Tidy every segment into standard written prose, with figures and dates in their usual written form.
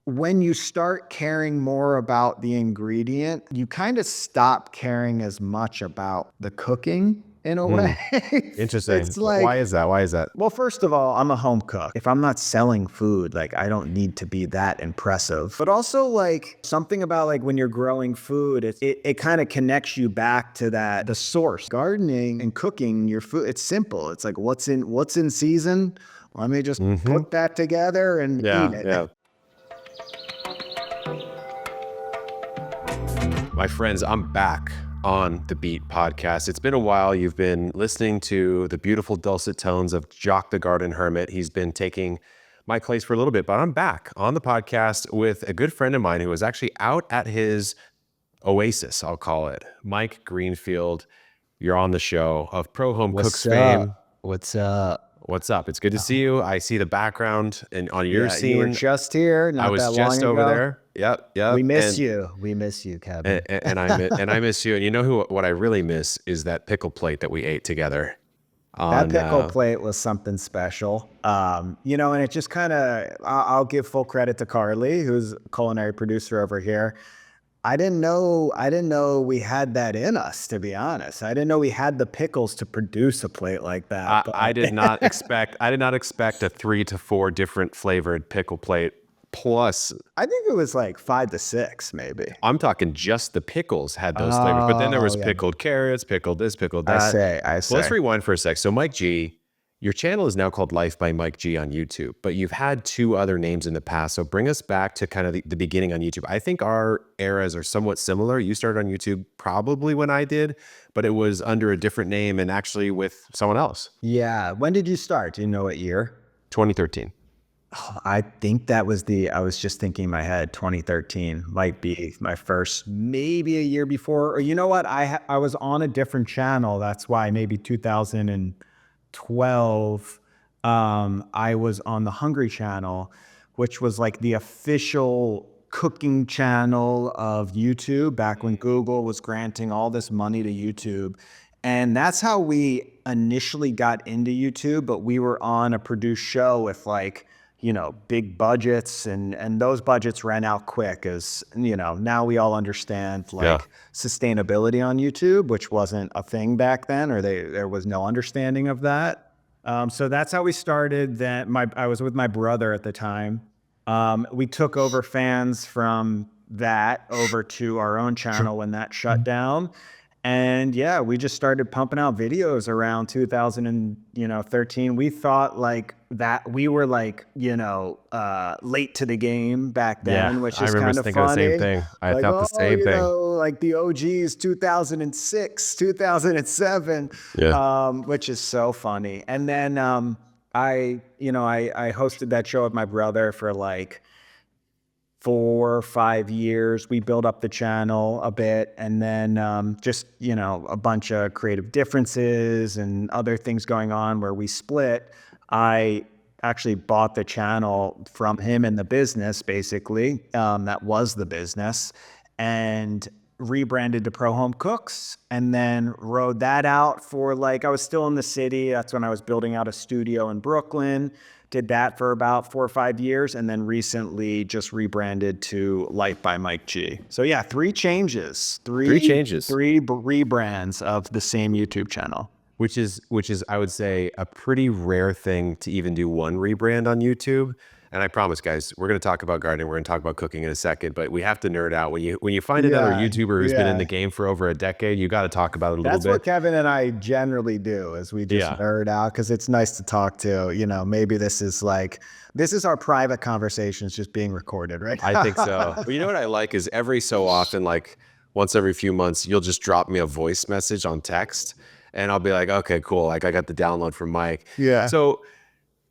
when you start caring more about the ingredient, you kind of stop caring as much about the cooking in a way. Interesting. It's Why like, is that? Why is that? well, first of all, I'm a home cook. If I'm not selling food, like I don't need to be that impressive. But also like something about like when you're growing food, it kind of connects you back to the source. Gardening and cooking your food, it's simple. It's like what's in season. Let me just put that together and eat Yeah, it. yeah. My friends, I'm back on the Beet podcast. It's been a while. You've been listening to the beautiful dulcet tones of Jock the Garden Hermit. He's been taking my place for a little bit, but I'm back on the podcast with a good friend of mine who was actually out at his oasis, I'll call it. Mike Greenfield, you're on the show of Pro Home Cooks What's fame. up? What's up? What's up? It's good to see you. I see the background and on your Yeah, you were scene. just here I not was that long just ago. over there. Yep. We miss you. We miss you, Kevin. And I miss you. And you know what I really miss is that pickle plate that we ate together. That pickle plate was something special. And it just kind of, I'll give full credit to Carly, who's a culinary producer over here. I didn't know we had that in us, to be honest. I didn't know we had the pickles to produce a plate like that. I did not expect a 3 to 4 different flavored pickle plate. Plus, I think it was like 5 to 6, maybe. I'm talking just the pickles had those flavors, but then there was pickled carrots, pickled this, pickled that. I say. Well, let's rewind for a sec. So Mike G, your channel is now called Life by Mike G on YouTube, but you've had 2 other names in the past. So bring us back to kind of the beginning on YouTube. I think our eras are somewhat similar. You started on YouTube probably when I did, but it was under a different name and actually with someone else. Yeah. When did you start? Do you know what year? 2013. I think I was just thinking in my head, 2013 might be my first, maybe a year before, or you know what? I was on a different channel. That's why maybe 2012, I was on the Hungry channel, which was like the official cooking channel of YouTube back when Google was granting all this money to YouTube. And that's how we initially got into YouTube, but we were on a produced show with like, big budgets and those budgets ran out quick as, now we all understand sustainability on YouTube, which wasn't a thing back then, or there was no understanding of that. So that's how we started. I was with my brother at the time. We took over fans from that over to our own channel when that shut down. And yeah, we just started pumping out videos around 2013. We thought like that we were like, late to the game back then, which is kind of funny. The same thing. I thought the same thing. Like the OGs 2006, 2007, which is so funny. And then I hosted that show with my brother for like 4 or 5 years. We built up the channel a bit, and then just a bunch of creative differences and other things going on where we split. I actually bought the channel from him in the business, basically. That was the business, and rebranded to Pro Home Cooks, and then rode that out for I was still in the city. That's when I was building out a studio in Brooklyn. Did that for about 4 or 5 years, and then recently just rebranded to Life by Mike G. So yeah, 3 changes. Three rebrands of the same YouTube channel. Which is, I would say, a pretty rare thing to even do one rebrand on YouTube. And I promise, guys, we're going to talk about gardening. We're going to talk about cooking in a second, but we have to nerd out. When you find another YouTuber who's been in the game for over a decade, you got to talk about it a little bit. That's what Kevin and I generally do, is we just nerd out, because it's nice to talk to. Maybe this is our private conversations just being recorded, right? I think so. But you know what I like is every so often, like once every few months, you'll just drop me a voice message on text, and I'll be like, okay, cool. Like I got the download from Mike. Yeah. So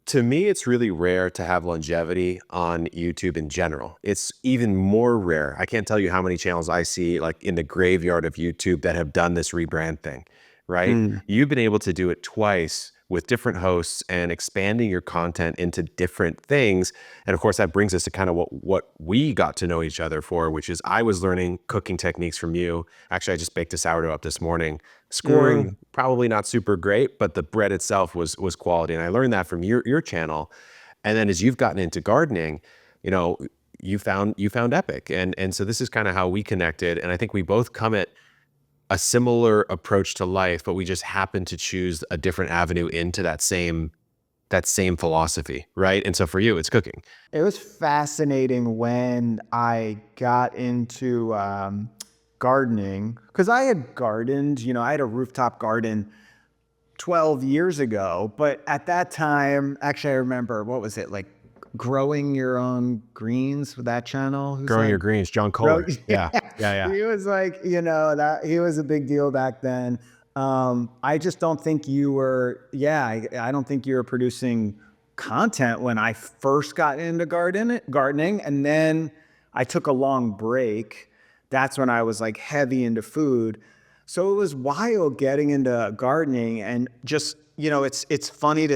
to me, it's really rare to have longevity on YouTube in general. It's even more rare. I can't tell you how many channels I see like in the graveyard of YouTube that have done this rebrand thing, right? You've been able to do it twice with different hosts and expanding your content into different things. And of course, that brings us to kind of what we got to know each other for, which is I was learning cooking techniques from you. Actually, I just baked a sourdough up this morning. Scoring, probably not super great, but the bread itself was quality. And I learned that from your channel. And then as you've gotten into gardening, you found Epic, and so this is kind of how we connected. And I think we both come at a similar approach to life, but we just happen to choose a different avenue into that same philosophy, right? And so for you, it's cooking. It was fascinating when I got into gardening, because I had gardened, I had a rooftop garden 12 years ago. But at that time, actually, I remember, what was it, like growing your own greens with that channel? Who's Growing like, your greens, John Kohler. Yeah. He was like, that he was a big deal back then. I just don't think you were, I don't think you were producing content when I first got into gardening. And then I took a long break. That's when I was like heavy into food. So it was wild getting into gardening, and just, it's funny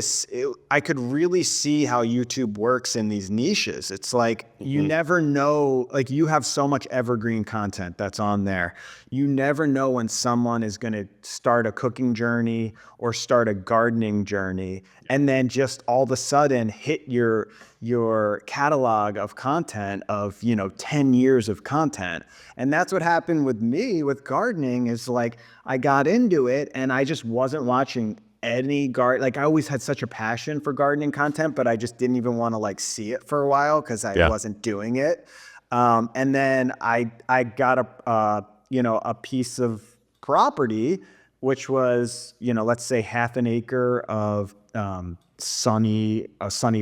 I could really see how YouTube works in these niches. It's like, you never know, like, you have so much evergreen content that's on there. You never know when someone is going to start a cooking journey or start a gardening journey, and then just all of a sudden hit your catalog of content of, 10 years of content. And that's what happened with me with gardening. Is like, I got into it and I just wasn't watching any like, I always had such a passion for gardening content, but I just didn't even want to like see it for a while because I wasn't doing it. And then I got a piece of property, which was, let's say half an acre of a sunny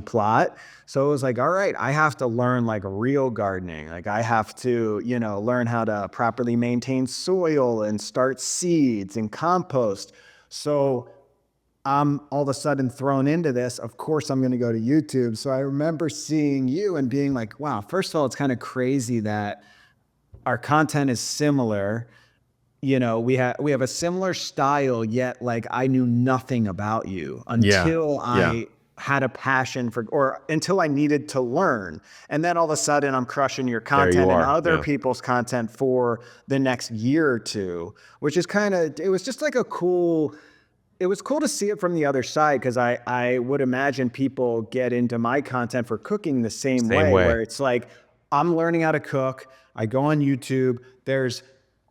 plot. So it was like, all right, I have to learn like real gardening. Like, I have to, learn how to properly maintain soil and start seeds and compost. So I'm all of a sudden thrown into this. Of course, I'm going to go to YouTube. So I remember seeing you and being like, wow, first of all, it's kind of crazy that our content is similar. We have a similar style, yet like I knew nothing about you until I had a passion for, or until I needed to learn. And then all of a sudden I'm crushing your content and other people's content for the next year or two, which is it was just like it was cool to see it from the other side, because I would imagine people get into my content for cooking the same way, where it's like, I'm learning how to cook. I go on YouTube. There's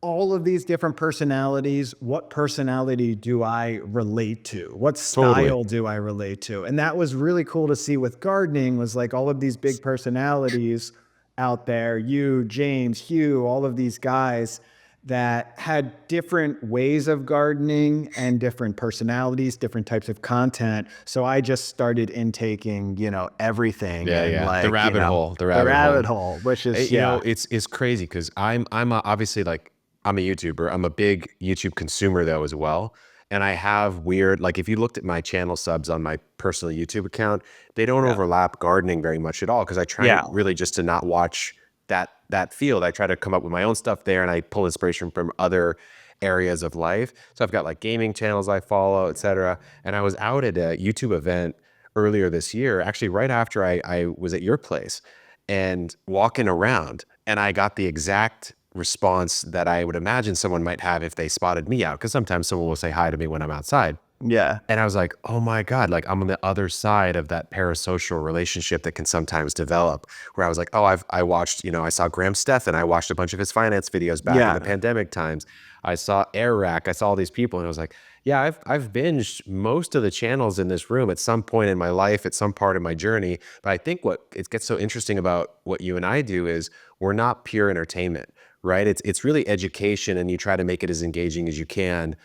all of these different personalities. What personality do I relate to? What style do I relate to? And that was really cool to see with gardening, was like all of these big personalities out there, you, James, Hugh, all of these guys that had different ways of gardening and different personalities, different types of content. So I just started intaking, everything. Like, the rabbit hole, which is, it's crazy, because I'm obviously, like, I'm a YouTuber. I'm a big YouTube consumer though as well. And I have weird, like, if you looked at my channel subs on my personal YouTube account, they don't overlap gardening very much at all, because I try really just to not watch that field. I try to come up with my own stuff there, and I pull inspiration from other areas of life. So I've got like gaming channels I follow, etc. And I was out at a YouTube event earlier this year, actually right after I was at your place, and walking around, and I got the exact response that I would imagine someone might have if they spotted me out, because sometimes someone will say hi to me when I'm outside. Yeah. And I was like, oh my God, like, I'm on the other side of that parasocial relationship that can sometimes develop, where I was like, oh, I watched, I saw Graham Stephan. I watched a bunch of his finance videos back in the pandemic times. I saw Air Rack. I saw all these people, and I was like, yeah, I've binged most of the channels in this room at some point in my life, at some part of my journey. But I think what it gets so interesting about what you and I do is we're not pure entertainment, right? It's really education, and you try to make it as engaging as you can.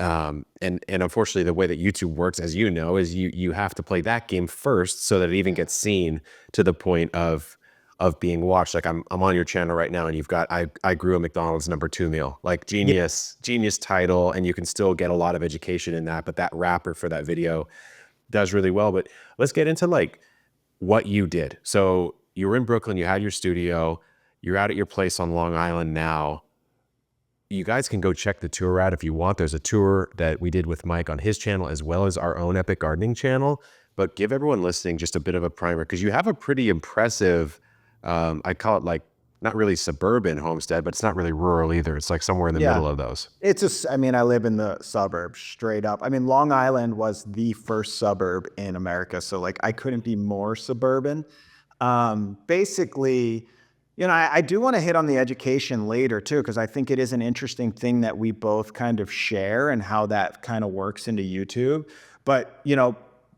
And unfortunately, the way that YouTube works, as you know, is you have to play that game first so that it even gets seen to the point of being watched. Like, I'm on your channel right now, and you've got I grew a McDonald's #2 meal, like, genius title, and you can still get a lot of education in that. But that wrapper for that video does really well. But let's get into like what you did. So you were in Brooklyn, you had your studio, you're out at your place on Long Island now. You guys can go check the tour out if you want. There's a tour that we did with Mike on his channel, as well as our own Epic Gardening channel. But give everyone listening just a bit of a primer, because you have a pretty impressive, I call it like, not really suburban homestead, but it's not really rural either. It's like somewhere in the middle of those. I live in the suburbs straight up. Long Island was the first suburb in America. So like, I couldn't be more suburban. Basically, I do want to hit on the education later too, because I think it is an interesting thing that we both kind of share and how that kind of works into YouTube. But,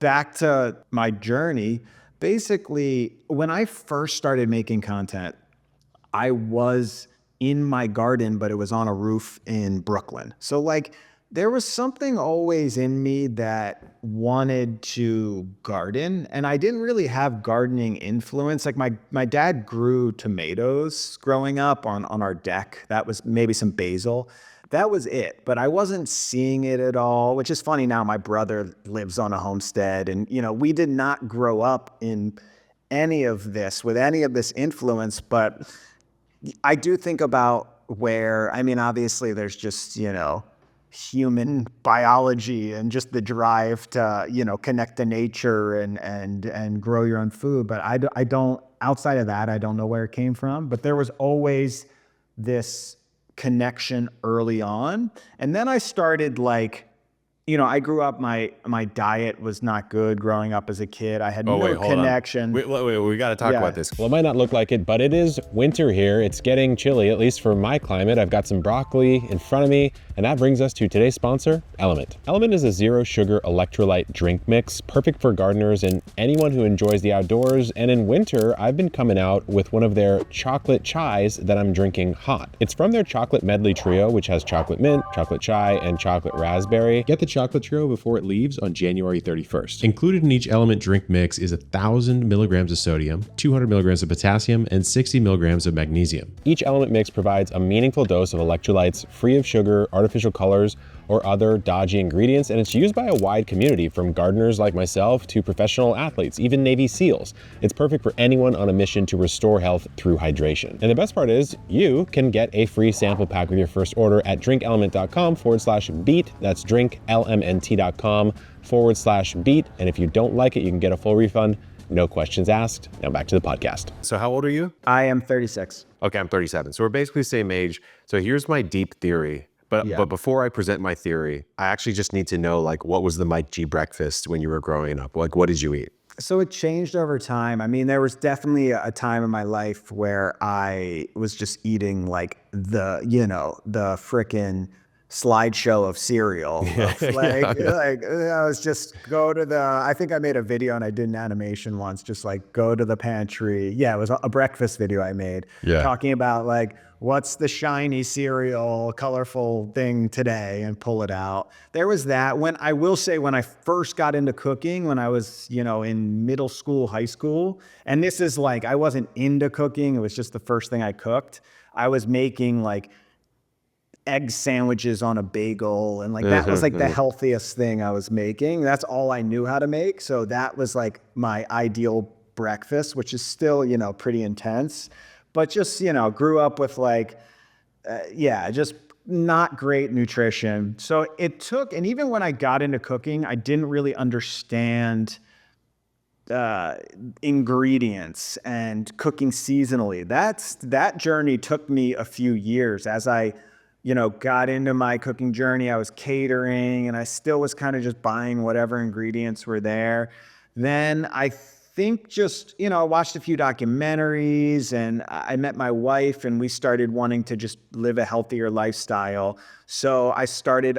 back to my journey, basically, when I first started making content, I was in my garden, but it was on a roof in Brooklyn. So like there was something always in me that wanted to garden, and I didn't really have gardening influence. Like my dad grew tomatoes growing up on our deck. That was maybe some basil. That was it, but I wasn't seeing it at all, which is funny now. My brother lives on a homestead, and we did not grow up in any of this with any of this influence, but I do think about where, I mean, obviously there's just, human biology and just the drive to, connect to nature and grow your own food. But I don't, outside of that, I don't know where it came from. But there was always this connection early on. And then I started like, I grew up, my diet was not good growing up as a kid. I had no connection. Wait, we got to talk about this. Well, it might not look like it, but it is winter here. It's getting chilly, at least for my climate. I've got some broccoli in front of me, and that brings us to today's sponsor, Element. Element is a zero sugar electrolyte drink mix, perfect for gardeners and anyone who enjoys the outdoors. And in winter, I've been coming out with one of their chocolate chais that I'm drinking hot. It's from their chocolate medley trio, which has chocolate mint, chocolate chai, and chocolate raspberry. Get the chocolate trio before it leaves on January 31st. Included in each Element drink mix is 1,000 milligrams of sodium, 200 milligrams of potassium, and 60 milligrams of magnesium. Each Element mix provides a meaningful dose of electrolytes free of sugar, artificial colors, or other dodgy ingredients, and it's used by a wide community from gardeners like myself to professional athletes, even Navy SEALs. It's perfect for anyone on a mission to restore health through hydration. And the best part is you can get a free sample pack with your first order at drinkelement.com/beet. That's drinklmnt.com/beet. And if you don't like it, you can get a full refund. No questions asked. Now back to the podcast. So how old are you? I am 36. Okay, I'm 37. So we're basically the same age. So here's my deep theory. But before I present my theory, I actually just need to know, like, what was the Mike G breakfast when you were growing up? Like, what did you eat? So it changed over time. I mean, there was definitely a time in my life where I was just eating like the frickin' slideshow of cereal. I was just I think I made a video and I did an animation once, just like go to the pantry. Yeah, it was a breakfast video I made talking about like, what's the shiny cereal, colorful thing today, and pull it out. There was that. When I first got into cooking, when I was, in middle school, high school, and this is like, I wasn't into cooking. It was just the first thing I cooked. I was making like egg sandwiches on a bagel, and like that was like the healthiest thing I was making. That's all I knew how to make. So that was like my ideal breakfast, which is still, pretty intense. But just, grew up with like, just not great nutrition. So it took, and even when I got into cooking, I didn't really understand ingredients and cooking seasonally. That journey took me a few years. As I, got into my cooking journey, I was catering and I still was kind of just buying whatever ingredients were there. Then I think just, I watched a few documentaries and I met my wife and we started wanting to just live a healthier lifestyle. So I started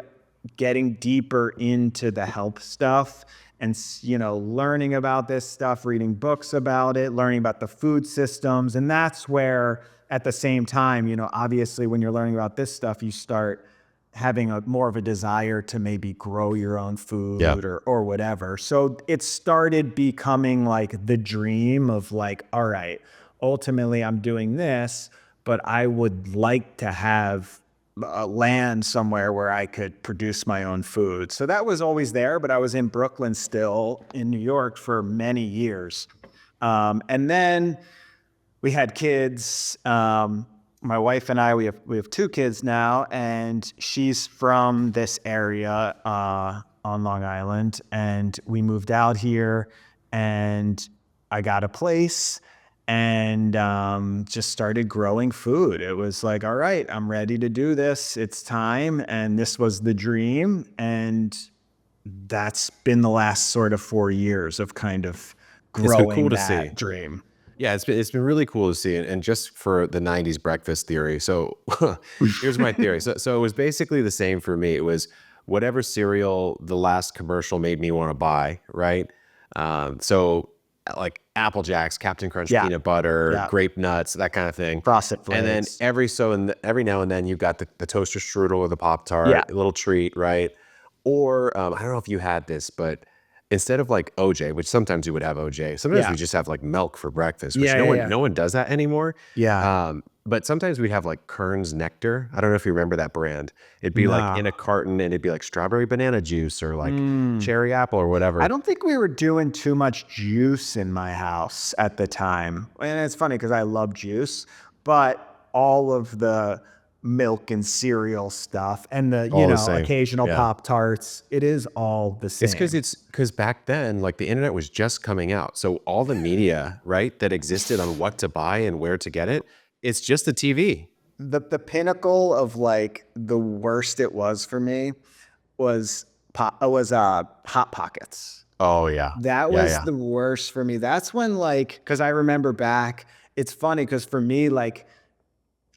getting deeper into the health stuff and, learning about this stuff, reading books about it, learning about the food systems. And that's where at the same time, obviously when you're learning about this stuff, you start having more of a desire to maybe grow your own food or whatever. So it started becoming like the dream of like, all right, ultimately I'm doing this, but I would like to have land somewhere where I could produce my own food. So that was always there, but I was in Brooklyn still, in New York for many years. And then we had kids. My wife and I, we have two kids now, and she's from this area on Long Island, and we moved out here, and I got a place and just started growing food. It was like, all right, I'm ready to do this. It's time, and this was the dream, and that's been the last sort of 4 years of kind of growing that dream. Yeah, it's been really cool to see. And just for the 90s breakfast theory. So here's my theory. So it was basically the same for me. It was whatever cereal the last commercial made me want to buy, right? So like Apple Jacks, Captain Crunch Yeah. peanut butter, Yeah. grape nuts, that kind of thing. Frosted And then Flakes. every now and then you've got the toaster strudel or the Pop-Tart, Yeah. a little treat, right? Or I don't know if you had this, but instead of like OJ, which sometimes you would have OJ, sometimes Yeah. we just have like milk for breakfast, which Yeah, no one does that anymore. Yeah. But sometimes we'd have like Kern's Nectar. I don't know if you remember that brand. It'd be like Nah. in a carton and it'd be like strawberry banana juice or like cherry apple or whatever. I don't think we were doing too much juice in my house at the time. And it's funny because I love juice, but all of the milk and cereal stuff and the, All the same. occasional Yeah. Pop-Tarts, it is all the same. It's because back then, like the internet was just coming out. So all the media, right, that existed on what to buy and where to get it, it's just the TV. The pinnacle of like the worst it was for me was Hot Pockets. Oh yeah. That Yeah, was yeah. the worst for me. That's when like, because I remember back, it's funny because for me, like,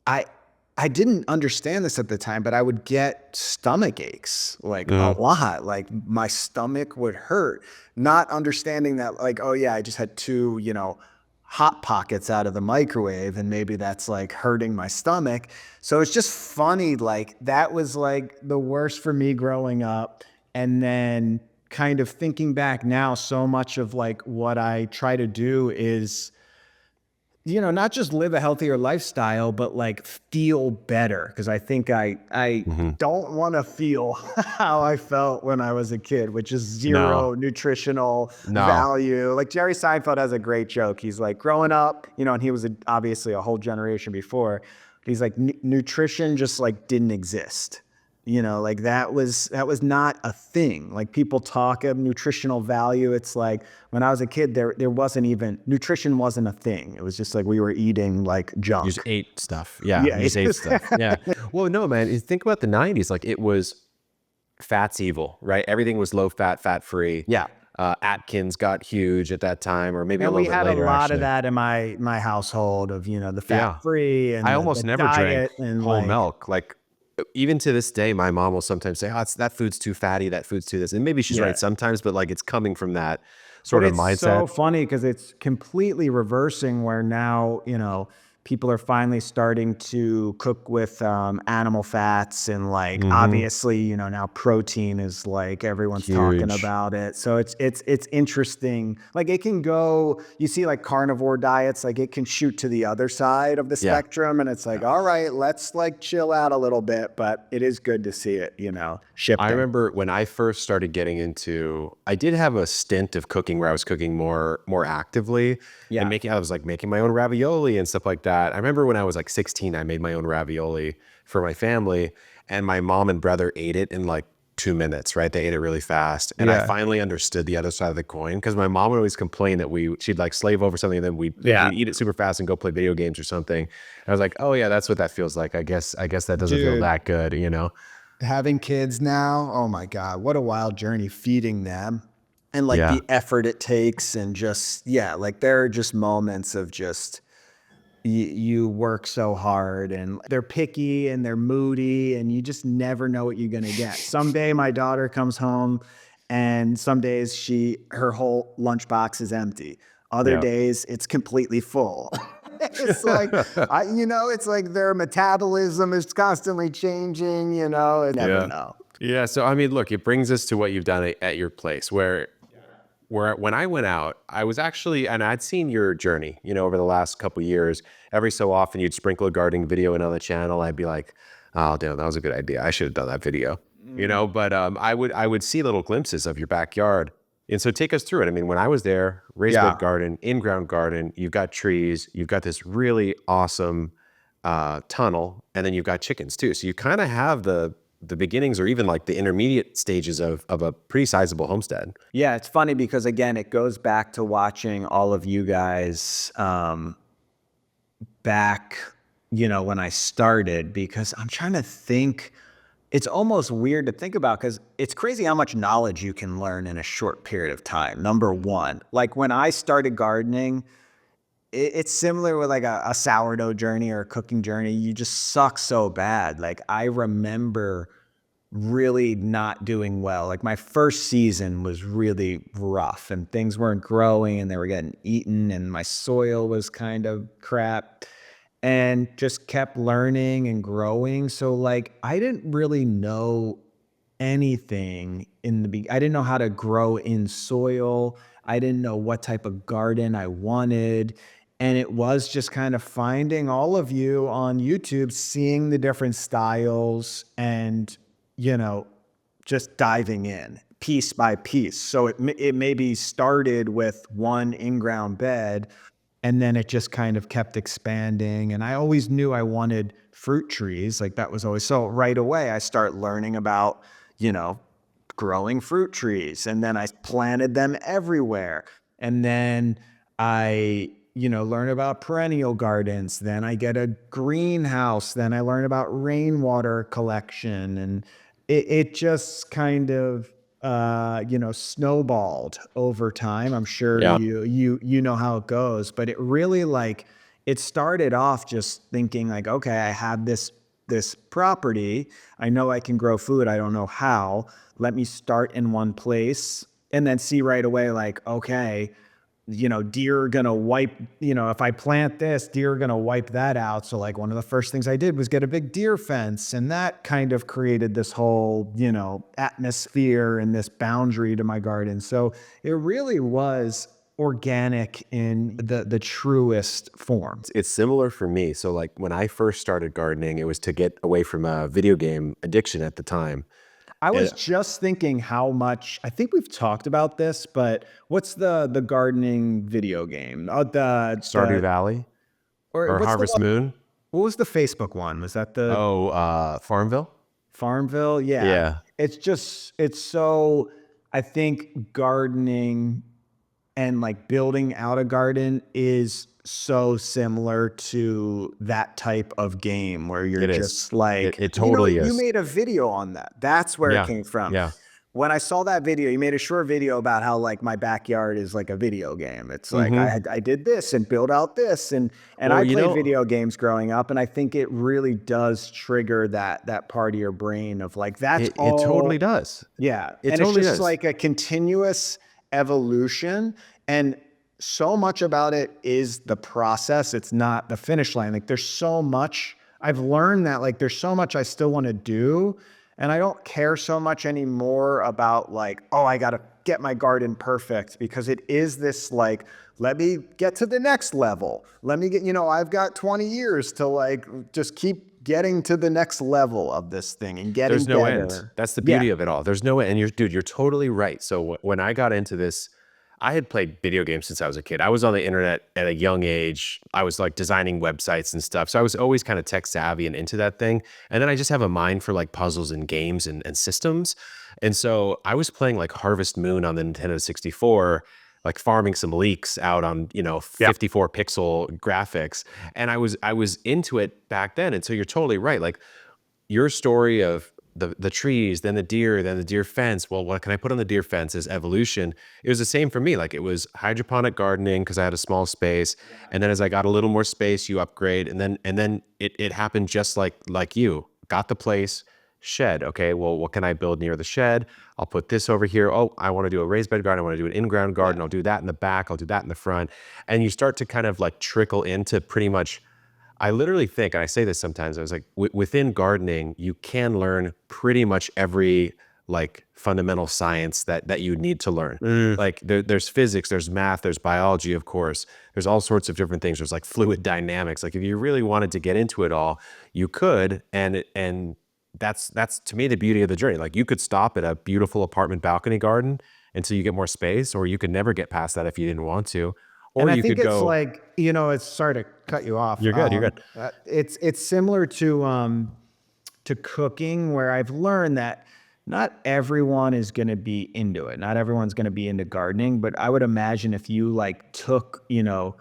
I didn't understand this at the time, but I would get stomach aches like a lot. Like my stomach would hurt, not understanding that like, oh yeah, I just had two, Hot Pockets out of the microwave and maybe that's like hurting my stomach. So it's just funny. Like that was like the worst for me growing up. And then kind of thinking back now, so much of like what I try to do is, not just live a healthier lifestyle, but like feel better. Cause I think I don't want to feel how I felt when I was a kid, which is zero nutritional value. Like Jerry Seinfeld has a great joke. He's like growing up, and he was obviously a whole generation before. He's like nutrition just like didn't exist. Like that was not a thing. Like people talk of nutritional value. It's like when I was a kid, there wasn't even nutrition wasn't a thing. It was just like we were eating like junk. You just ate stuff. Yeah. Yeah. You just ate stuff. Yeah. Well, no, man. You think about the 90s, like it was fat's evil, right? Everything was low fat, fat free. Yeah. Atkins got huge at that time, or maybe And a little we bit had later. a lot actually. of that in my household of, the fat free and I the almost never diet drank and whole like, milk. Like even to this day, my mom will sometimes say, "Oh, that food's too fatty. That food's too this," and maybe she's right sometimes, but like it's coming from that sort of mindset. It's so funny because it's completely reversing where now, people are finally starting to cook with animal fats and like obviously, now protein is like everyone's talking about it. So it's interesting. Like it can go, you see like carnivore diets, like it can shoot to the other side of the spectrum and it's like, all right, let's like chill out a little bit, but it is good to see it, shifting. I remember when I first started getting into, I did have a stint of cooking where I was cooking more actively and I was like making my own ravioli and stuff like that. I remember when I was like 16, I made my own ravioli for my family and my mom and brother ate it in like 2 minutes, right? They ate it really fast. And I finally understood the other side of the coin because my mom would always complain that she'd like slave over something and then we'd eat it super fast and go play video games or something. And I was like, oh yeah, that's what that feels like. I guess that doesn't feel that good, Having kids now, oh my God, what a wild journey feeding them and like the effort it takes and just, like there are just moments of just, you work so hard and they're picky and they're moody and you just never know what you're going to get. Someday my daughter comes home and some days her whole lunchbox is empty. Other days it's completely full. It's like, it's like their metabolism is constantly changing, you never know. Yeah. So, I mean, look, it brings us to what you've done at your place where when I went out, I was actually, and I'd seen your journey, over the last couple of years. Every so often you'd sprinkle a gardening video in on the channel. I'd be like, oh, damn, that was a good idea. I should have done that video, but I would see little glimpses of your backyard. And so take us through it. I mean, when I was there, raised bed garden, in-ground garden, you've got trees, you've got this really awesome tunnel, and then you've got chickens too. So you kind of have the beginnings or even like the intermediate stages of a pretty sizable homestead. Yeah, it's funny because again, it goes back to watching all of you guys back, when I started, because I'm trying to think, it's almost weird to think about because it's crazy how much knowledge you can learn in a short period of time. Number one, like when I started gardening, it's similar with like a sourdough journey or a cooking journey. You just suck so bad. Like I remember really not doing well. Like my first season was really rough and things weren't growing and they were getting eaten and my soil was kind of crap and just kept learning and growing. So like I didn't really know anything in the I didn't know how to grow in soil. I didn't know what type of garden I wanted. And it was just kind of finding all of you on YouTube, seeing the different styles and, you know, just diving in piece by piece. So it maybe started with one in-ground bed and then it just kind of kept expanding. And I always knew I wanted fruit trees. Like that was always, so right away I start learning about, you know, growing fruit trees. And then I planted them everywhere. And then I, you know, learn about perennial gardens. Then I get a greenhouse. Then I learn about rainwater collection. And it just kind of, you know, snowballed over time. I'm sure Yeah. you know how it goes, but it really like, it started off just thinking like, okay, I have this property. I know I can grow food. I don't know how. Let me start in one place and then see right away, like, okay, you know, deer are gonna wipe, you know, if I plant this, deer are gonna wipe that out. So like one of the first things I did was get a big deer fence. And that kind of created this whole, you know, atmosphere and this boundary to my garden. So it really was organic in the truest form. It's similar for me. So like when I first started gardening, it was to get away from a video game addiction at the time. I was just thinking how much, I think we've talked about this, but what's the gardening video game? Oh, Stardew Valley or or what's the Harvest one? Moon. What was the Facebook one? Was that the Oh, Farmville. Farmville? Yeah. Yeah. It's so, I think gardening and like building out a garden is so similar to that type of game where you're It is. just like, It totally you is. made a video on that. That's where it Yeah. came from. Yeah. When I saw that video, you made a short video about how like my backyard is like a video game. It's like I did this and built out this and Well, I you played know- video games growing up, and I think it really does trigger that part of your brain of like that's It all. totally does. Yeah. It And totally it's just does. like a continuous evolution. And so much about it is the process. It's not the finish line. Like there's so much I've learned that like there's so much I still want to do. And I don't care so much anymore about like, oh, I got to get my garden perfect, because it is this like, let me get to the next level. Let me get, you know, I've got 20 years to like just keep getting to the next level of this thing and getting There's no better. end. That's the beauty Yeah. of it all. There's no end. And you're totally right. So when I got into this, I had played video games since I was a kid. I was on the internet at a young age. I was like designing websites and stuff. So I was always kind of tech savvy and into that thing. And then I just have a mind for like puzzles and games and systems. And so I was playing like Harvest Moon on the Nintendo 64, like farming some leeks out on, you know, 54 pixel graphics. And I was into it back then. And so you're totally right. Like your story of the trees, then the deer fence. Well, what can I put on the deer fence is evolution. It was the same for me. Like it was hydroponic gardening because I had a small space. And then as I got a little more space, you upgrade. And then it happened just like you. Got the place, shed. Okay, well, what can I build near the shed? I'll put this over here. Oh, I want to do a raised bed garden. I want to do an in-ground garden. I'll do that in the back. I'll do that in the front. And you start to kind of like trickle into pretty much, I literally think, and I say this sometimes, I was like, within gardening, you can learn pretty much every like fundamental science that you need to learn. Like there's physics, there's math, there's biology, of course. There's all sorts of different things. There's like fluid dynamics. Like if you really wanted to get into it all, you could. And that's to me the beauty of the journey. Like you could stop at a beautiful apartment balcony garden until you get more space, or you could never get past that if you didn't want to. Or And I you think could it's go. like, you know, it's sorry to cut you off. You're good. You're good. It's similar to cooking, where I've learned that not everyone is going to be into it. Not everyone's going to be into gardening, but I would imagine if you like took, you know,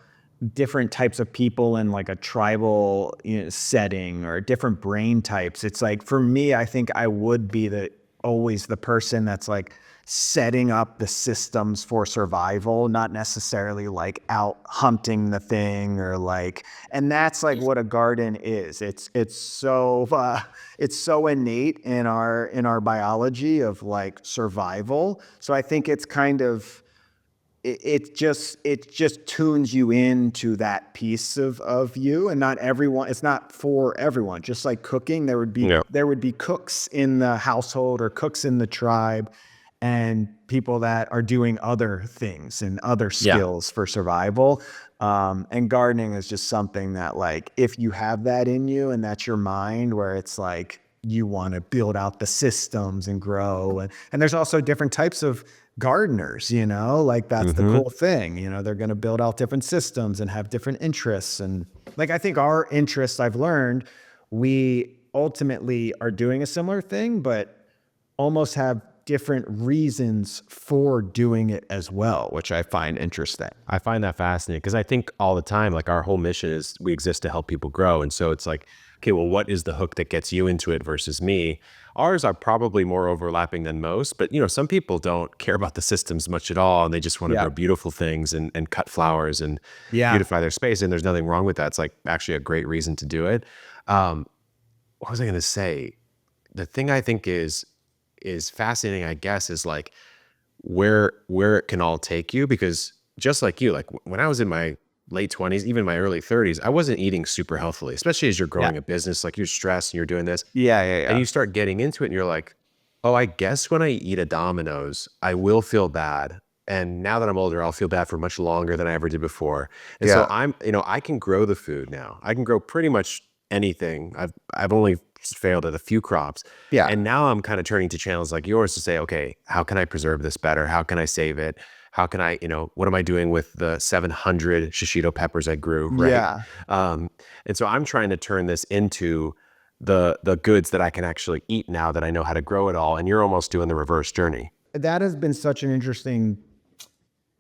different types of people in like a tribal, you know, setting or different brain types, it's like for me, I think I would be always the person that's like setting up the systems for survival, not necessarily like out hunting the thing or like, and that's like what a garden is. It's so innate in our biology of like survival. So I think it's kind of, it just tunes you into that piece of you, and not everyone, it's not for everyone. Just like cooking, there would be cooks in the household or cooks in the tribe, and people that are doing other things and other skills for survival. And gardening is just something that, like, if you have that in you and that's your mind, where it's like you want to build out the systems and grow, and there's also different types of gardeners, like that's the cool thing, they're going to build out different systems and have different interests. And like, I think our interests, I've learned, we ultimately are doing a similar thing, but almost have different reasons for doing it as well, which I find interesting. I find that fascinating because I think all the time, like, our whole mission is we exist to help people grow. And so it's like, okay, well, what is the hook that gets you into it versus me? Ours are probably more overlapping than most, but some people don't care about the systems much at all, and they just want to grow beautiful things and cut flowers and beautify their space. And there's nothing wrong with that. It's like actually a great reason to do it. What was I going to say? The thing I think is fascinating, I guess, is like where it can all take you, because just like you, like when I was in my late 20s, even my early 30s, I wasn't eating super healthily, especially as you're growing a business, like you're stressed and you're doing this. And you start getting into it and you're like, oh, I guess when I eat a Domino's, I will feel bad. And now that I'm older, I'll feel bad for much longer than I ever did before. And so I can grow the food now. I can grow pretty much anything. I've only failed at a few crops. And now I'm kind of turning to channels like yours to say, okay, how can I preserve this better? How can I save it? How can I, what am I doing with the 700 shishito peppers I grew, right? And so I'm trying to turn this into the goods that I can actually eat now that I know how to grow it all. And you're almost doing the reverse journey. That has been such an interesting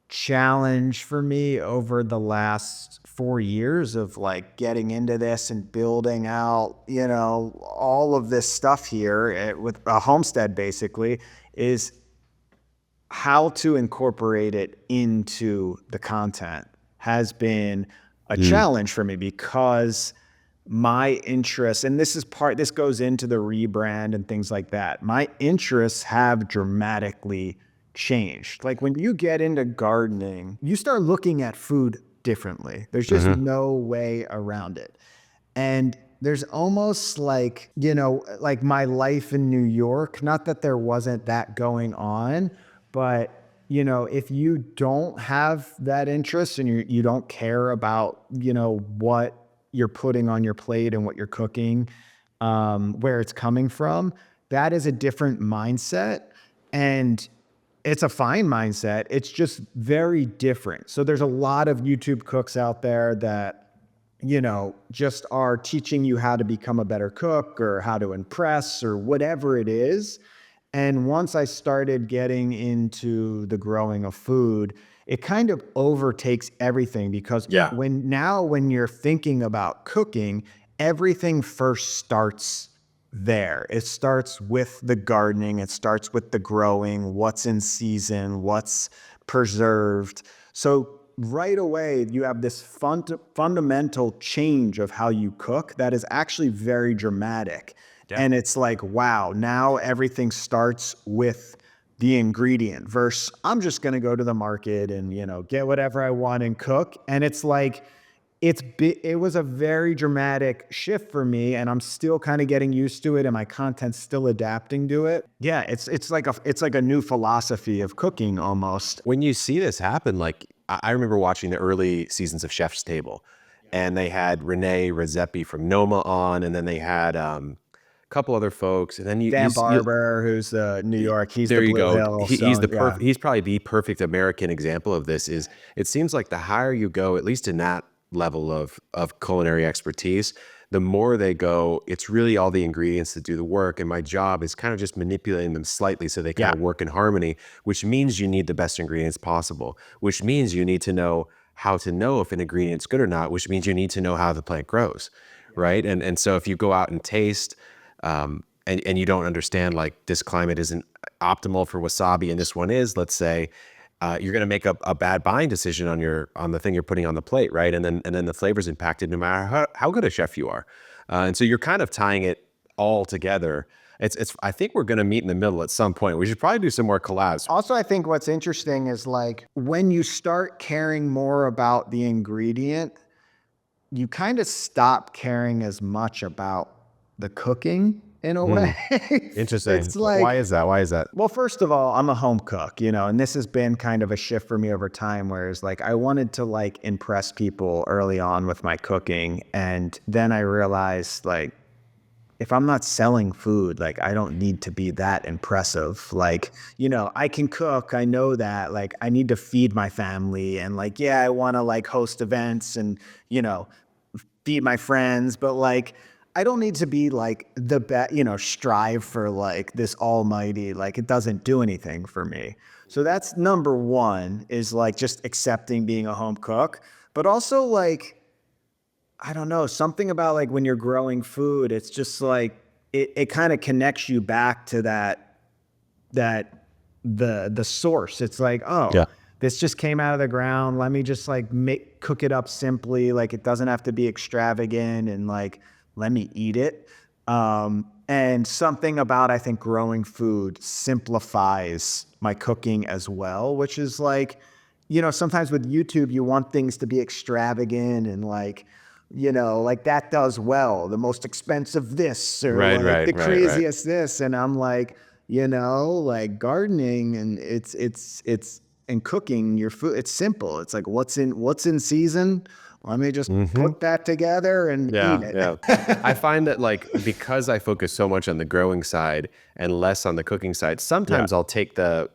challenge for me over the last 4 years of like getting into this and building out, all of this stuff here with a homestead, basically, is how to incorporate it into the content has been a challenge for me, because my interests, and this goes into the rebrand and things like that, my interests have dramatically changed. Like when you get into gardening, you start looking at food differently. There's just no way around it. And there's almost like, like my life in New York, not that there wasn't that going on, but if you don't have that interest and you don't care about, what you're putting on your plate and what you're cooking, where it's coming from, that is a different mindset. And it's a fine mindset. It's just very different. So there's a lot of YouTube cooks out there that, just are teaching you how to become a better cook or how to impress or whatever it is. And once I started getting into the growing of food, it kind of overtakes everything, because when you're thinking about cooking, everything first starts there. It starts with the gardening. It starts with the growing, what's in season, what's preserved. So right away, you have this fundamental change of how you cook that is actually very dramatic. And it's like, wow, now everything starts with the ingredient versus I'm just going to go to the market and, get whatever I want and cook. And it's like, it was a very dramatic shift for me, and I'm still kind of getting used to it, and my content's still adapting to it. Yeah, it's like a new philosophy of cooking almost. When you see this happen, like I remember watching the early seasons of Chef's Table, and they had Renee Redzepi from Noma on, and then they had couple other folks, and then Dan Barber, who's New York. He's there the you Blue go. Hill, He's the perfect. He's probably the perfect American example of this. Is it seems like the higher you go, at least in that level of culinary expertise, the more they go, it's really all the ingredients that do the work, and my job is kind of just manipulating them slightly so they kind of work in harmony, which means you need the best ingredients possible, which means you need to know how to know if an ingredient's good or not, which means you need to know how the plant grows, right? And so if you go out and taste, and you don't understand, like, this climate isn't optimal for wasabi and this one is, let's say, you're going to make a bad buying decision on the thing you're putting on the plate, right? And then the flavor's impacted no matter how good a chef you are. And so you're kind of tying it all together. I think we're going to meet in the middle at some point. We should probably do some more collabs. Also, I think what's interesting is like when you start caring more about the ingredient, you kind of stop caring as much about the cooking in a way. Interesting. It's like, Why is that? Why is that? well, first of all, I'm a home cook, you know, and this has been kind of a shift for me over time, whereas like I wanted to like impress people early on with my cooking. And then I realized like, if I'm not selling food, like I don't need to be that impressive. Like, you know, I can cook. I know that. Like, I need to feed my family, and like, yeah, I want to like host events and, you know, feed my friends, but like, I don't need to be like the best, you know, strive for like this almighty, like it doesn't do anything for me. So that's number one, is like just accepting being a home cook, but also like, I don't know, something about like when you're growing food, it's just like it kind of connects you back to the source. It's like, oh, Yeah. this just came out of the ground. Let me just like cook it up simply. Like it doesn't have to be extravagant, and like let me eat it. And something about, I think, growing food simplifies my cooking as well, which is like, you know, sometimes with YouTube, you want things to be extravagant and like, you know, like that does well, the most expensive this, or Right, like right, the right, craziest this. And I'm like, you know, like gardening and it's and cooking your food, it's simple. It's like what's in season. Let me just put that together and eat it. Yeah. I find that like, because I focus so much on the growing side and less on the cooking side, sometimes I'll take the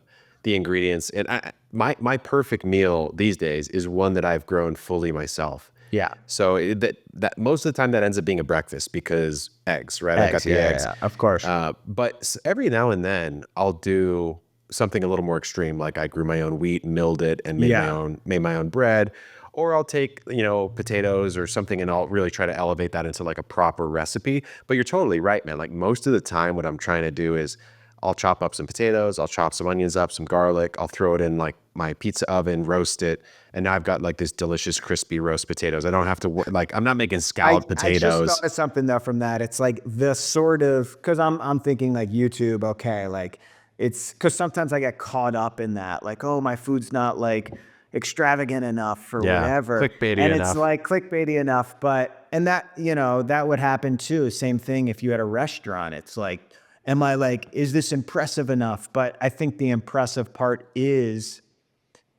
ingredients, and my perfect meal these days is one that I've grown fully myself. Yeah. So that most of the time that ends up being a breakfast, because eggs, right? I got Eggs, the yeah, eggs. yeah, of course. But every now and then I'll do something a little more extreme. Like I grew my own wheat, milled it, and made my own bread. Or I'll take, you know, potatoes or something, and I'll really try to elevate that into like a proper recipe. But you're totally right, man. Like most of the time what I'm trying to do is I'll chop up some potatoes, I'll chop some onions up, some garlic, I'll throw it in like my pizza oven, roast it, and now I've got like this delicious crispy roast potatoes. I don't have to like, I'm not making scalloped I potatoes. just noticed something though from that. It's like the sort of, because I'm thinking like YouTube, okay, like it's because sometimes I get caught up in that, like, oh, my food's not like extravagant enough or whatever. Clickbaity and enough. it's like clickbaity enough, but and that, you know, that would happen too. Same thing if you had a restaurant. It's like, am I like, is this impressive enough? But I think the impressive part is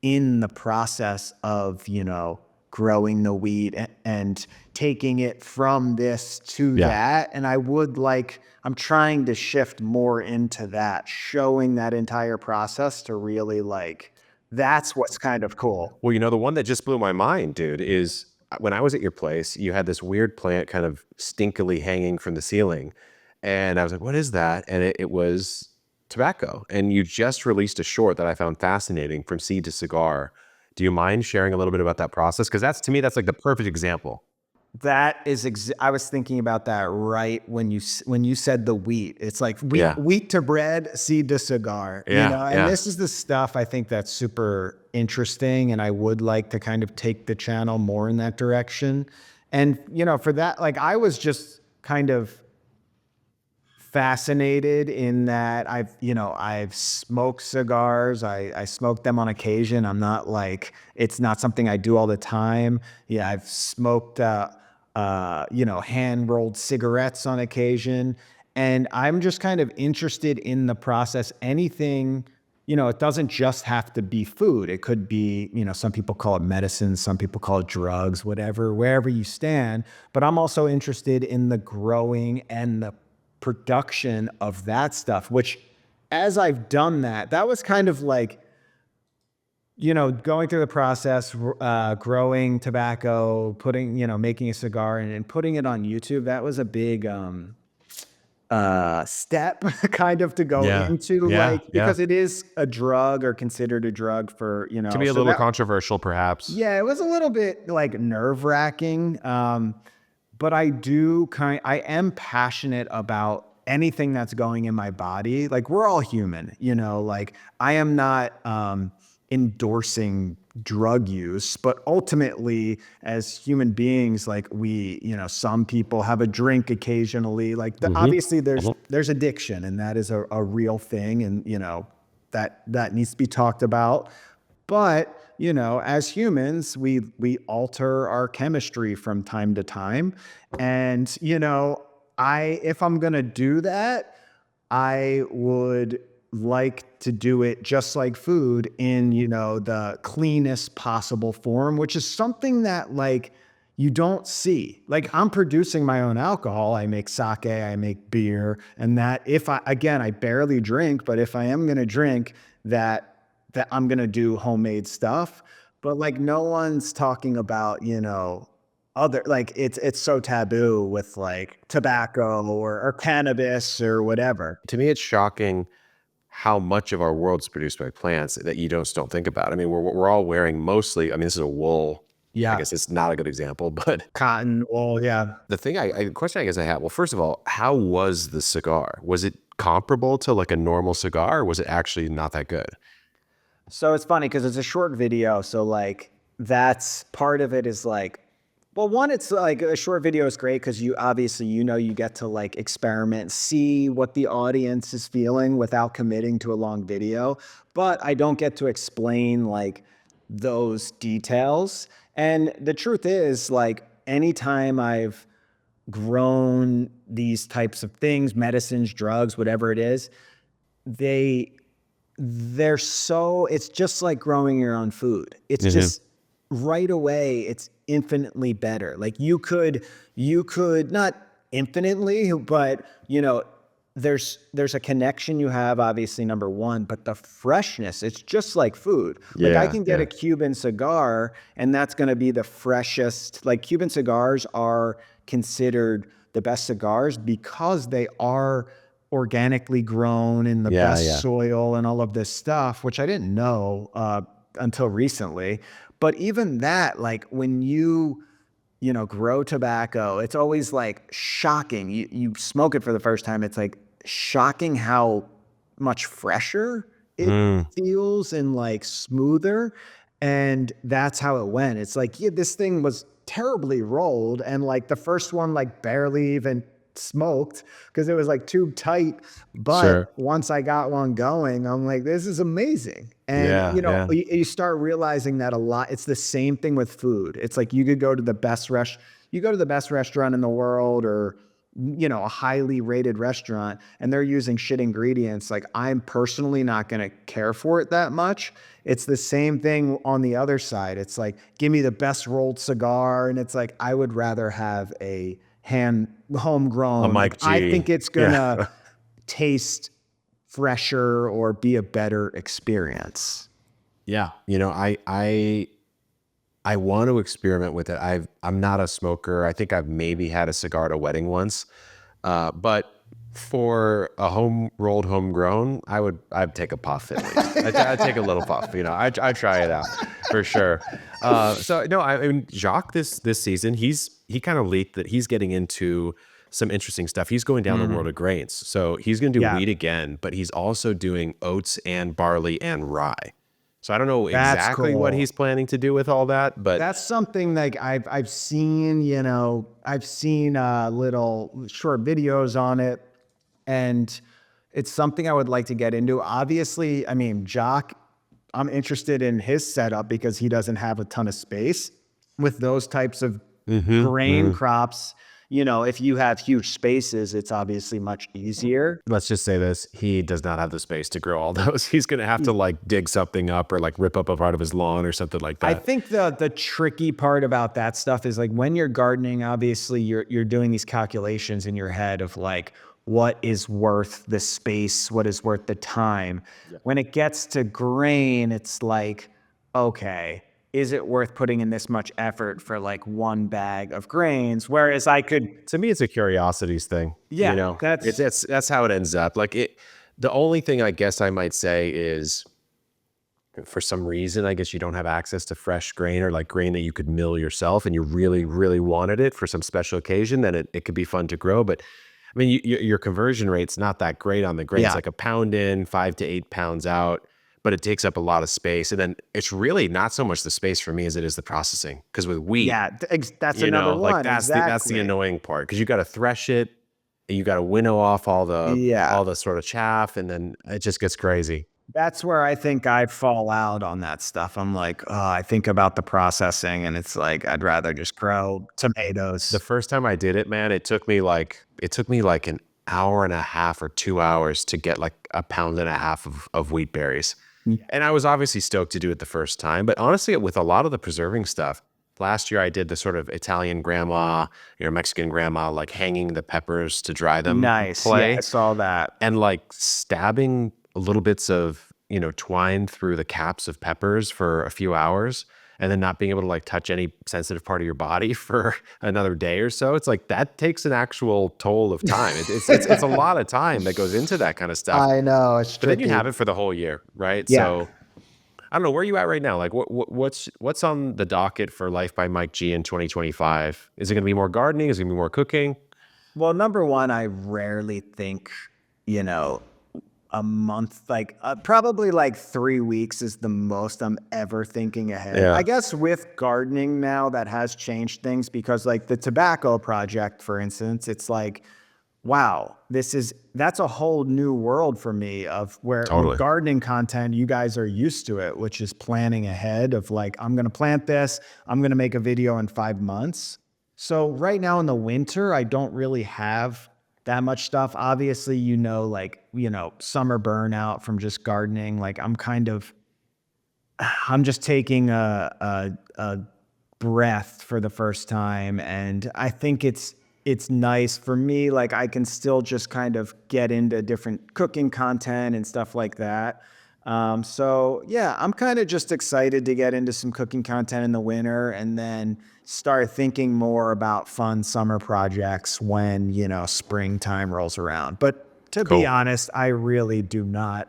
in the process of, you know, growing the wheat and taking it from this to that. And I'm trying to shift more into that, showing that entire process to really like, that's what's kind of cool. Well, you know, the one that just blew my mind, dude, is when I was at your place, you had this weird plant kind of stinkily hanging from the ceiling. And I was like, what is that? And it was tobacco. And you just released a short that I found fascinating, From Seed to Cigar. Do you mind sharing a little bit about that process? Because to me, that's like the perfect example. That is, I was thinking about that right when you said the wheat. It's like wheat to bread, seed to cigar. Yeah, you know, and this is the stuff I think that's super interesting, and I would like to kind of take the channel more in that direction. And you know, for that, like I was just kind of fascinated in that I've smoked cigars. I smoke them on occasion. I'm not like, it's not something I do all the time. Yeah, I've smoked hand rolled cigarettes on occasion, and I'm just kind of interested in the process. Anything, you know, it doesn't just have to be food. It could be, you know, some people call it medicine, some people call it drugs, whatever, wherever you stand. But I'm also interested in the growing and the production of that stuff, which as I've done that was kind of like, you know, going through the process, growing tobacco, making a cigar and putting it on YouTube. That was a big step kind of to go into, because it is a drug, or considered a drug for, you know. To be a little controversial, perhaps. Yeah, it was a little bit like nerve-wracking. But I am passionate about anything that's going in my body, like we're all human, like I am not endorsing drug use, but ultimately as human beings, like we, some people have a drink occasionally, like obviously there's addiction, and that is a real thing. And, that needs to be talked about. But, as humans, we alter our chemistry from time to time. And, if I'm going to do that, I would like to do it just like food in, the cleanest possible form, which is something that like you don't see. Like I'm producing my own alcohol. I make sake, I make beer, and that I barely drink, but if I am going to drink that I'm going to do homemade stuff. But like no one's talking about, other, like it's so taboo with like tobacco or cannabis or whatever. To me, it's shocking how much of our world's produced by plants that you just don't think about. I mean, we're all wearing mostly, I mean, this is a wool. Yeah. I guess it's not a good example, but Cotton wool. Yeah. the question I guess I have, well, first of all, how was the cigar? Was it comparable to like a normal cigar, or was it actually not that good? So it's funny because it's a short video. So like that's part of it is like, well, one, it's like a short video is great because you obviously, you get to like experiment, see what the audience is feeling without committing to a long video. But I don't get to explain like those details. And the truth is, like, anytime I've grown these types of things, medicines, drugs, whatever it is, they're so, it's just like growing your own food. It's just right away, it's infinitely better. Like you could not infinitely, but there's a connection you have, obviously, number one, but the freshness, it's just like food. Like I can get a Cuban cigar and that's going to be the freshest. Like Cuban cigars are considered the best cigars because they are organically grown in the best soil and all of this stuff, which I didn't know until recently. But even that, like when you grow tobacco, it's always like shocking. You smoke it for the first time, it's like shocking how much fresher it feels and like smoother. And that's how it went. It's like, this thing was terribly rolled, and like the first one like barely even smoked because it was like too tight. But once I got one going, I'm like, this is amazing. And you start realizing that a lot. It's the same thing with food. It's like you could go to the best restaurant in the world, or a highly rated restaurant, and they're using shit ingredients. Like I'm personally not going to care for it that much. It's the same thing on the other side. It's like, give me the best rolled cigar. And it's like, I would rather have a homegrown. A Mike G. I think it's gonna taste fresher or be a better experience. Yeah. I want to experiment with it. I'm not a smoker. I think I've maybe had a cigar at a wedding once. But for a homegrown, I'd take a puff at least. I'd take a little puff, I'd try it out for sure. So no, I mean, Jacques this season, he kind of leaked that he's getting into some interesting stuff. He's going down the world of grains. So he's going to do wheat again, but he's also doing oats and barley and rye. So I don't know exactly what he's planning to do with all that, but that's something like I've seen, I've seen little short videos on it, and it's something I would like to get into. Obviously, I mean, Jacques, I'm interested in his setup because he doesn't have a ton of space with those types of grain crops. If you have huge spaces, it's obviously much easier. Let's just say this. He does not have the space to grow all those. He's going to have to like dig something up or like rip up a part of his lawn or something like that. I think the tricky part about that stuff is like when you're gardening, obviously you're doing these calculations in your head of like, what is worth the space? What is worth the time? Yeah. When it gets to grain, it's like, okay, is it worth putting in this much effort for like one bag of grains? Whereas to me, it's a curiosities thing. Yeah, that's how it ends up. Like the only thing I guess I might say is, for some reason, I guess you don't have access to fresh grain or like grain that you could mill yourself, and you really, really wanted it for some special occasion, then it could be fun to grow. But I mean, your conversion rate's not that great on the grain. It's Yeah. like a pound in, 5 to 8 pounds out, but it takes up a lot of space. And then it's really not so much the space for me as it is the processing. Because with wheat, Yeah, that's you another know, like one. that's Exactly. the annoying part, because you got to thresh it, you got to winnow off all Yeah. the sort of chaff, and then it just gets crazy. That's where I think I fall out on that stuff. I'm like, oh, I think about the processing and it's like, I'd rather just grow tomatoes. The first time I did it, man, it took me like an hour and a half or 2 hours to get like a pound and a half of wheat berries. Yeah. And I was obviously stoked to do it the first time, but honestly, with a lot of the preserving stuff, last year I did the sort of Italian grandma, Mexican grandma, like hanging the peppers to dry them Nice. play. Yeah, I saw that. And like stabbing little bits of, twine through the caps of peppers for a few hours, and then not being able to like touch any sensitive part of your body for another day or so. It's like that takes an actual toll of time. It's a lot of time that goes into that kind of stuff. I know, it's But then you tricky. have it for the whole year, right? Yeah. So I don't know, where are you at right now? Like what's on the docket for Life by Mike G in 2025? Is it going to be more gardening? Is it going to be more cooking? Well, number one, I rarely think, a month, like probably like 3 weeks is the most I'm ever thinking ahead. Yeah. I guess with gardening now, that has changed things because like the tobacco project, for instance, it's like, wow, that's a whole new world for me of where Totally. with gardening content, you guys are used to it, which is planning ahead of like, I'm going to plant this, I'm going to make a video in 5 months. So right now in the winter, I don't really have that much stuff. Obviously, summer burnout from just gardening. Like I'm just taking a breath for the first time. And I think it's nice for me. Like I can still just kind of get into different cooking content and stuff like that. So yeah, I'm kind of just excited to get into some cooking content in the winter and then start thinking more about fun summer projects when, springtime rolls around. But to Cool. be honest, I really do not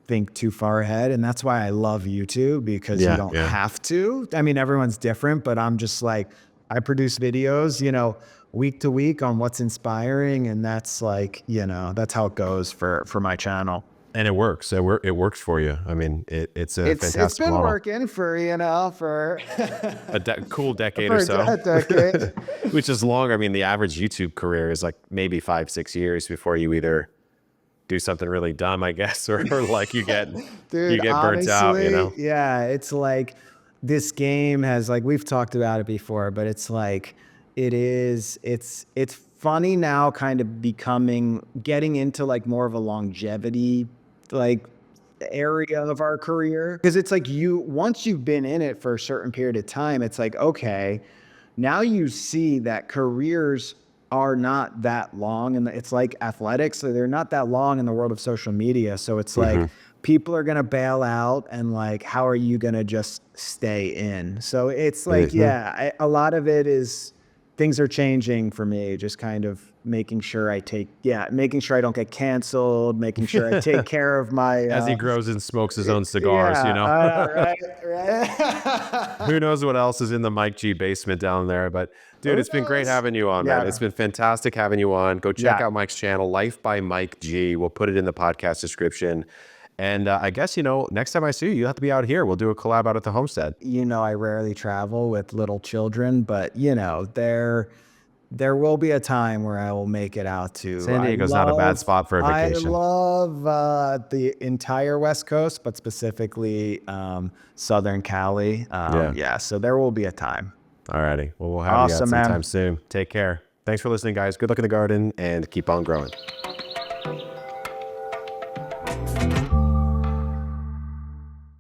think too far ahead. And that's why I love YouTube, because you don't have to. I mean, everyone's different, but I'm just like, I produce videos, week to week on what's inspiring. And that's like, that's how it goes for my channel. And it works. It works for you. I mean, it's a fantastic It's been model. working for Cool decade for or so. a decade. Which is long. I mean, the average YouTube career is like maybe 5-6 years before you either do something really dumb, I guess, or like you get Dude, you get burnt out, honestly, yeah, it's like this game has, like, we've talked about it before, but it's like it's funny now kind of getting into like more of a longevity like area of our career, because it's like once you've been in it for a certain period of time, it's like, okay, now you see that careers are not that long, and it's like athletics, so they're not that long in the world of social media. So it's like people are gonna bail out, and like, how are you gonna just stay in? So it's like, a lot of it is things are changing for me, just kind of making sure I don't get canceled, making sure I take care of my As he grows and smokes his own cigars, right. Who knows what else is in the Mike G basement down there? But dude, it's been great having you on, man. Yeah. It's been fantastic having you on. Go check Yeah. out Mike's channel, Life by Mike G. We'll put it in the podcast description. And I guess, next time I see you, you'll have to be out here. We'll do a collab out at the homestead. I rarely travel with little children, but there will be a time where I will make it out to San Diego's not a bad spot for a vacation. I love the entire West Coast, but specifically Southern Cali. So there will be a time. Alrighty. Well, we'll have you out Awesome, man. sometime soon. Take care. Thanks for listening, guys. Good luck in the garden and keep on growing.